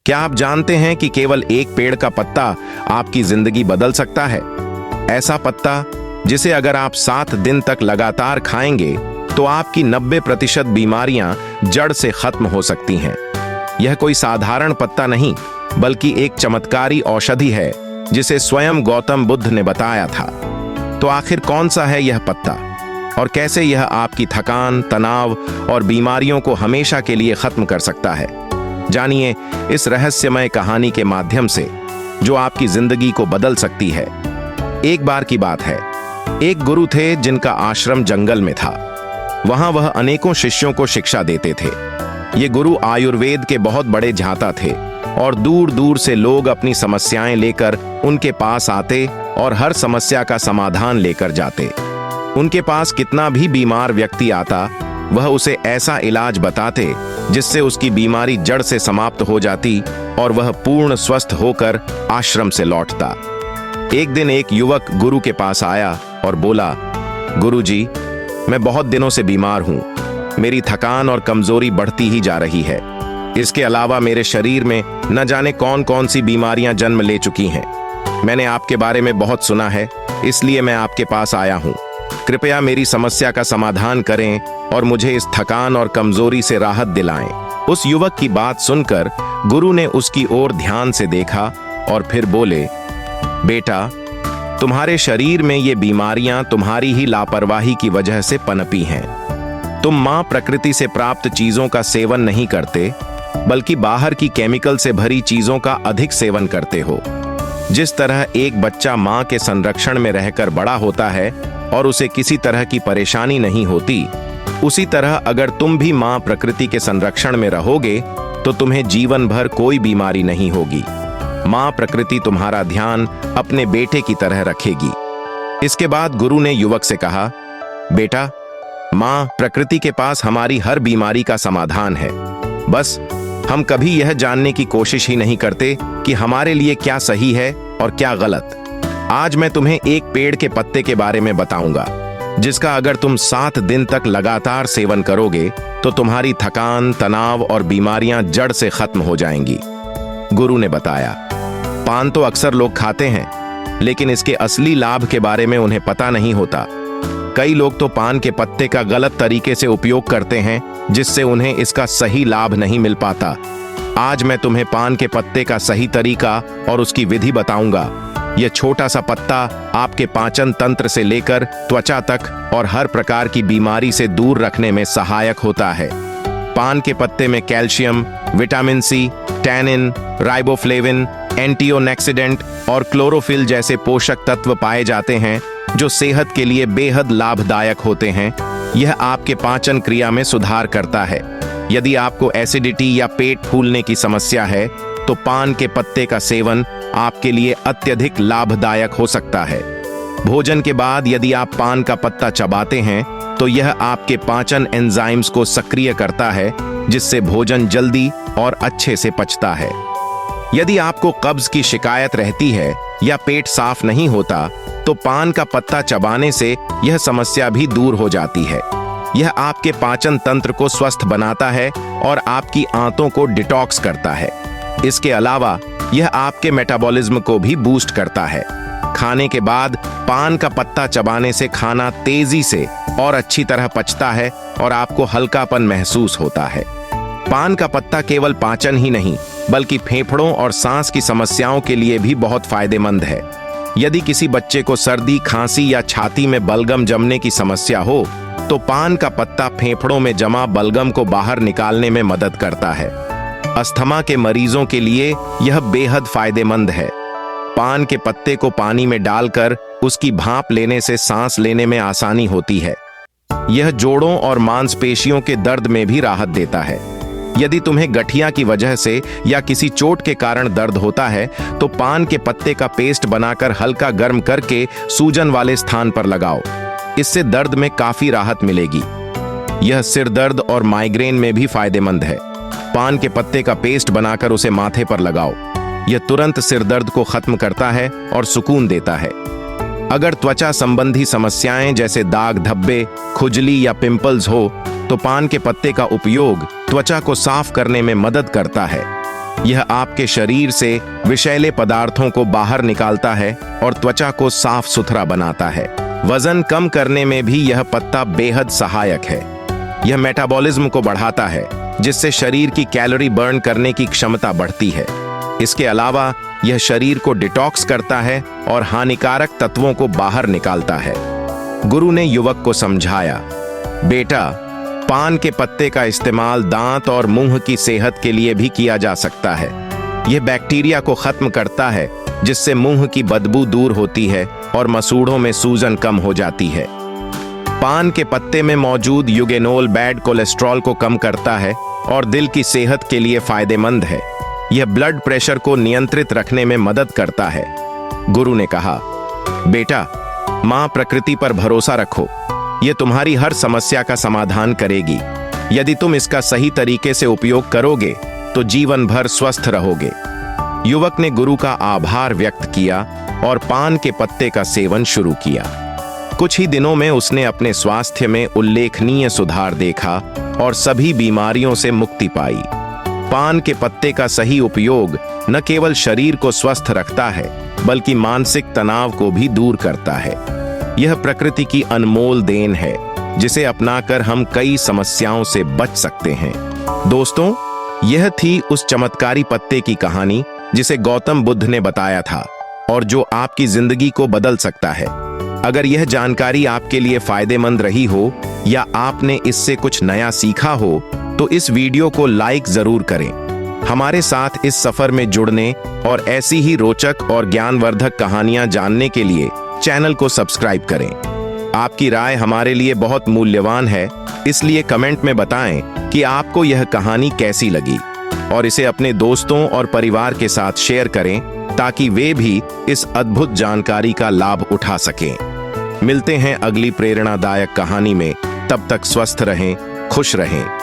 क्या आप जानते हैं कि केवल एक पेड़ का पत्ता आपकी जिंदगी बदल सकता है? ऐसा पत्ता जिसे अगर आप 7 दिन तक लगातार खाएंगे तो आपकी 90% बीमारियां जड़ से खत्म हो सकती हैं। यह कोई साधारण पत्ता नहीं, बल्कि एक चमत्कारी औषधि है जिसे स्वयं गौतम बुद्ध ने बताया था। तो आखिर कौन सा है यह पत्ता और कैसे यह आपकी थकान, तनाव और बीमारियों को हमेशा के लिए खत्म कर सकता है? जानिए इस रहस्यमय कहानी के माध्यम से जो आपकी जिंदगी को बदल सकती है। एक बार की बात है, एक गुरु थे जिनका आश्रम जंगल में था। वहां वह अनेकों शिष्यों को शिक्षा देते थे। ये गुरु आयुर्वेद के बहुत बड़े झांता थे और दूर दूर से लोग अपनी समस्याएं लेकर उनके पास आते और हर समस्या का समाधान लेकर जाते। उनके पास कितना भी बीमार व्यक्ति आता, वह उसे ऐसा इलाज बताते जिससे उसकी बीमारी जड़ से समाप्त हो जाती और वह पूर्ण स्वस्थ होकर आश्रम से लौटता। एक दिन एक युवक गुरु के पास आया और बोला, गुरु जी, मैं बहुत दिनों से बीमार हूं। मेरी थकान और कमजोरी बढ़ती ही जा रही है। इसके अलावा मेरे शरीर में न जाने कौन कौन सी बीमारियां जन्म ले चुकी हैं। मैंने आपके बारे में बहुत सुना है, इसलिए मैं आपके पास आया हूं। कृपया मेरी समस्या का समाधान करें और मुझे इस थकान और कमजोरी से राहत दिलाएं। उस युवक की बात सुनकर गुरु ने उसकी ओर ध्यान से देखा और फिर बोले, बेटा, तुम्हारे शरीर में ये बीमारियां तुम्हारी ही लापरवाही की वजह से पनपी हैं। तुम मां प्रकृति से प्राप्त चीजों का सेवन नहीं करते, बल्कि बाहर की केमिकल से भरी चीजों का अधिक सेवन करते हो। जिस तरह एक बच्चा मां के संरक्षण में रहकर बड़ा होता है और उसे किसी तरह की परेशानी नहीं होती, उसी तरह अगर तुम भी मां प्रकृति के संरक्षण में रहोगे तो तुम्हें जीवन भर कोई बीमारी नहीं होगी। मां प्रकृति तुम्हारा ध्यान अपने बेटे की तरह रखेगी। इसके बाद गुरु ने युवक से कहा, बेटा, मां प्रकृति के पास हमारी हर बीमारी का समाधान है। बस हम कभी यह जानने की कोशिश ही नहीं करते कि हमारे लिए क्या सही है और क्या गलत। आज मैं तुम्हें एक पेड़ के पत्ते के बारे में बताऊंगा, जिसका अगर तुम 7 दिन तक लगातार सेवन करोगे तो तुम्हारी थकान, तनाव और बीमारियां जड़ से खत्म हो जाएंगी। गुरु ने बताया, पान तो अक्सर लोग खाते हैं, लेकिन इसके असली लाभ के बारे में उन्हें पता नहीं होता। कई लोग तो पान के पत्ते का गलत तरीके से उपयोग करते हैं, जिससे उन्हें इसका सही लाभ नहीं मिल पाता। आज मैं तुम्हें पान के पत्ते का सही तरीका और उसकी विधि बताऊंगा। यह छोटा सा पत्ता आपके पाचन तंत्र से लेकर त्वचा तक और हर प्रकार की बीमारी से दूर रखने में सहायक होता है। पान के पत्ते में calcium, vitamin C, tannin, riboflavin, antioxidant और क्लोरोफिल जैसे पोषक तत्व पाए जाते हैं, जो सेहत के लिए बेहद लाभदायक होते हैं। यह आपके पाचन क्रिया में सुधार करता है। यदि आपको एसिडिटी या पेट फूलने की समस्या है तो पान के पत्ते का सेवन आपके लिए अत्यधिक लाभदायक हो सकता है। भोजन के बाद यदि आप पान का पत्ता चबाते हैं तो यह आपके पाचन एंजाइम्स को सक्रिय करता है, जिससे भोजन जल्दी और अच्छे से पचता है। यदि आपको कब्ज की शिकायत रहती है या पेट साफ नहीं होता तो पान का पत्ता चबाने से यह समस्या भी दूर हो जाती है। यह आपके पाचन तंत्र को स्वस्थ बनाता है और आपकी आंतों को डिटॉक्स करता है। इसके अलावा यह आपके मेटाबॉलिज्म को भी बूस्ट करता है। खाने के बाद पान का पत्ता चबाने से खाना तेजी से और अच्छी तरह पचता है और आपको हल्कापन महसूस होता है। पान का पत्ता केवल पाचन ही नहीं, बल्कि फेफड़ों और सांस की समस्याओं के लिए भी बहुत फायदेमंद है। यदि किसी बच्चे को सर्दी, खांसी या छाती में बलगम जमने की समस्या हो तो पान का पत्ता फेफड़ों में जमा बलगम को बाहर निकालने में मदद करता है। अस्थमा के मरीजों के लिए यह बेहद फायदेमंद है। पान के पत्ते को पानी में डालकर उसकी भाप लेने से सांस लेने में आसानी होती है। यह जोड़ों और मांसपेशियों के दर्द में भी राहत देता है। यदि तुम्हें गठिया की वजह से या किसी चोट के कारण दर्द होता है तो पान के पत्ते का पेस्ट बनाकर हल्का गर्म करके सूजन वाले स्थान पर लगाओ। इससे दर्द में काफी राहत मिलेगी। यह सिर दर्द और माइग्रेन में भी फायदेमंद है। पान के पत्ते का पेस्ट बनाकर उसे माथे पर लगाओ। यह तुरंत सिर दर्द को खत्म करता है और सुकून देता है। अगर त्वचा संबंधी समस्याएं जैसे दाग, धब्बे, खुजली या पिंपल्स हो तो पान के पत्ते का उपयोग त्वचा को साफ करने में मदद करता है। यह आपके शरीर से विषैले पदार्थों को बाहर निकालता है और त्वचा को साफ सुथरा बनाता है। वजन कम करने में भी यह पत्ता बेहद सहायक है। यह मेटाबॉलिज्म को बढ़ाता है, जिससे शरीर की कैलोरी बर्न करने की क्षमता बढ़ती है। इसके अलावा यह शरीर को डिटॉक्स करता है और हानिकारक तत्वों को बाहर निकालता है। गुरु ने युवक को समझाया, बेटा, पान के पत्ते का इस्तेमाल दांत और मुंह की सेहत के लिए भी किया जा सकता है। यह बैक्टीरिया को खत्म करता है, जिससे मुंह की बदबू दूर होती है और मसूड़ों में सूजन कम हो जाती है। पान के पत्ते में मौजूद यूगेनोल बैड कोलेस्ट्रॉल को कम करता है और दिल की सेहत के लिए फायदेमंद है। यह ब्लड प्रेशर को नियंत्रित रखने में मदद करता है। गुरु ने कहा, बेटा, मां प्रकृति पर भरोसा रखो। यह तुम्हारी हर समस्या का समाधान करेगी। यदि तुम इसका सही तरीके से उपयोग करोगे तो जीवन भर स्वस्थ रहोगे। युवक ने गुरु का आभार व्यक्त किया और पान के पत्ते का सेवन शुरू किया। कुछ ही दिनों में उसने अपने स्वास्थ्य में उल्लेखनीय सुधार देखा और सभी बीमारियों से मुक्ति पाई। पान के पत्ते का सही उपयोग न केवल शरीर को स्वस्थ रखता है, बल्कि मानसिक तनाव को भी दूर करता है। यह प्रकृति की अनमोल देन है, जिसे अपनाकर हम कई समस्याओं से बच सकते हैं। दोस्तों, यह थी उस चमत्कारी पत्ते की कहानी जिसे गौतम बुद्ध ने बताया था और जो आपकी जिंदगी को बदल सकता है। अगर यह जानकारी आपके लिए फायदेमंद रही हो या आपने इससे कुछ नया सीखा हो, तो इस वीडियो को लाइक जरूर करें। हमारे साथ इस सफर में जुड़ने और ऐसी ही रोचक और ज्ञानवर्धक कहानियां जानने के लिए चैनल को सब्सक्राइब करें। आपकी राय हमारे लिए बहुत मूल्यवान है, इसलिए कमेंट में बताएं कि आपको यह कहानी कैसी लगी और इसे अपने दोस्तों और परिवार के साथ शेयर करें, ताकि वे भी इस अद्भुत जानकारी का लाभ उठा सकें। मिलते हैं अगली प्रेरणादायक कहानी में। तब तक स्वस्थ रहें, खुश रहें।